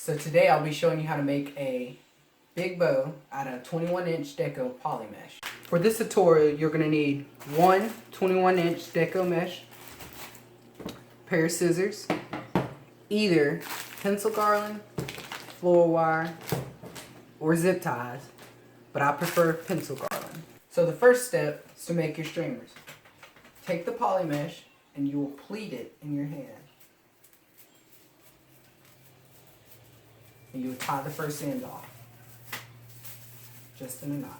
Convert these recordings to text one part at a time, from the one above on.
So today I'll be showing you how to make a big bow out of 21-inch Deco poly mesh. For this tutorial, you're going to need one 21-inch Deco mesh, pair of scissors, either pencil garland, floral wire, or zip ties, but I prefer pencil garland. So the first step is to make your streamers. Take the poly mesh and you will pleat it in your hand. And you will tie the first end off, just in a knot.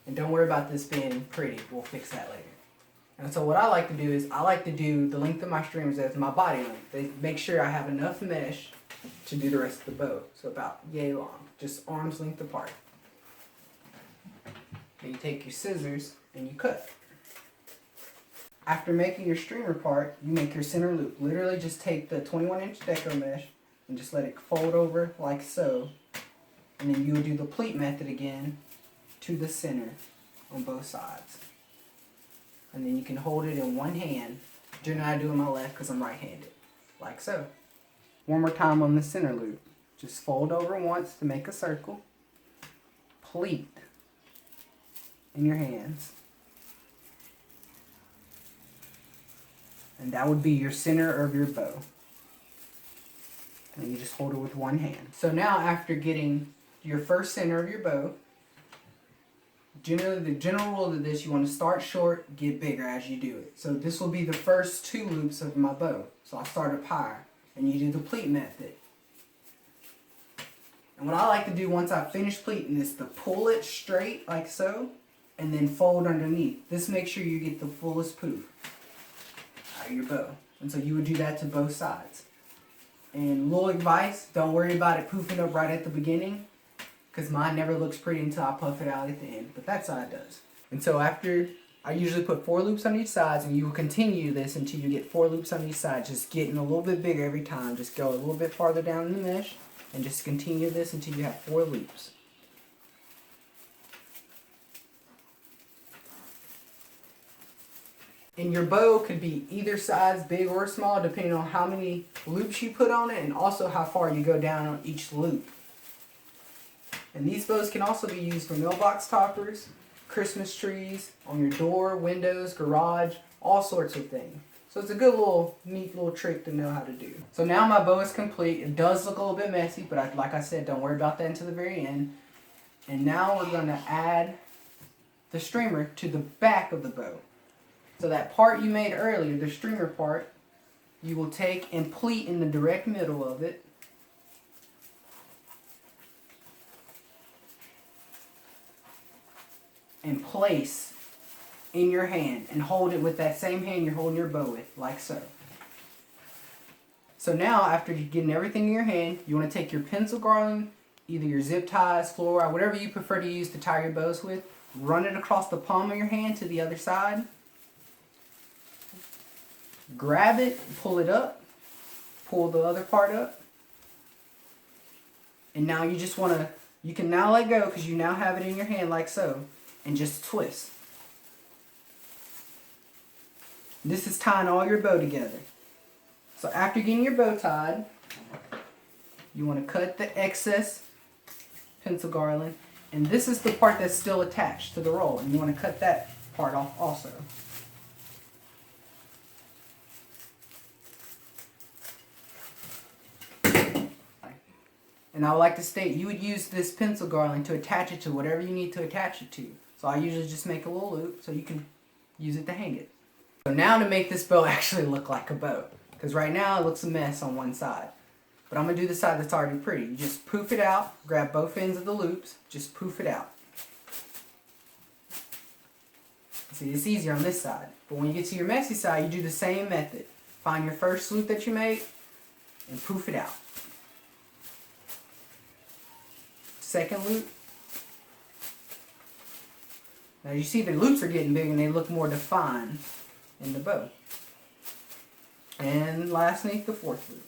And don't worry about this being pretty, we'll fix that later. And so what I like to do is, I like to do the length of my streamers as my body length. They make sure I have enough mesh to do the rest of the bow. So about yay long, just arm's length apart. Then you take your scissors and you cut. After making your streamer part, you make your center loop. Literally just take the 21-inch Deco mesh and just let it fold over like so. And then you would do the pleat method again to the center on both sides. And then you can hold it in one hand. Generally I do it in my left because I'm right-handed, like so. One more time on the center loop. Just fold over once to make a circle. Pleat in your hands. And that would be your center of your bow. And you just hold it with one hand. So now after getting your first center of your bow, generally the general rule of this, you want to start short, get bigger as you do it. So this will be the first two loops of my bow. So I'll start up higher and you do the pleat method. And what I like to do once I finish pleating is to pull it straight like so and then fold underneath. This makes sure you get the fullest poof out of your bow. And so you would do that to both sides. And little advice, don't worry about it poofing up right at the beginning, because mine never looks pretty until I puff it out at the end, but that side does. And so after, I usually put 4 loops on each side, and you will continue this until you get 4 loops on each side, just getting a little bit bigger every time. Just go a little bit farther down in the mesh, and just continue this until you have 4 loops. And your bow could be either size, big or small, depending on how many loops you put on it, and also how far you go down on each loop. And these bows can also be used for mailbox toppers, Christmas trees, on your door, windows, garage, all sorts of things. So it's a good little, neat little trick to know how to do. So now my bow is complete. It does look a little bit messy, but like I said, don't worry about that until the very end. And now we're going to add the streamer to the back of the bow. So that part you made earlier, the streamer part, you will take and pleat in the direct middle of it. And place in your hand and hold it with that same hand you're holding your bow with, like so. So now, after getting everything in your hand, you want to take your pencil garland, either your zip ties, floral wire, whatever you prefer to use to tie your bows with, run it across the palm of your hand to the other side. Grab it, pull it up, pull the other part up. And now you just want to, you can now let go because you now have it in your hand like so. And just twist. This is tying all your bow together. So after getting your bow tied, you want to cut the excess pencil garland. And this is the part that's still attached to the roll. And you want to cut that part off also. And I would like to state, you would use this pencil garland to attach it to whatever you need to attach it to. So I usually just make a little loop so you can use it to hang it. So now to make this bow actually look like a bow, because right now it looks a mess on one side. But I'm going to do the side that's already pretty. You just poof it out, grab both ends of the loops, just poof it out. See, it's easier on this side. But when you get to your messy side, you do the same method. Find your first loop that you made and poof it out. Second loop. Now you see the loops are getting big and they look more defined in the bow. And lastly, the fourth loop.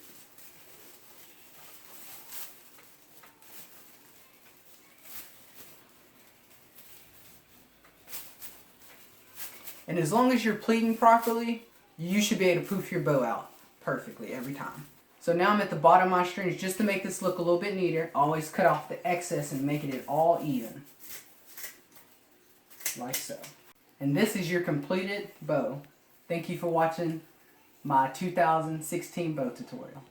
And as long as you're pleating properly, you should be able to poof your bow out. perfectly every time. So now I'm at the bottom of my strings. Just to make this look a little bit neater, always cut off the excess and making it all even. Like so. And this is your completed bow. Thank you for watching my 2016 bow tutorial.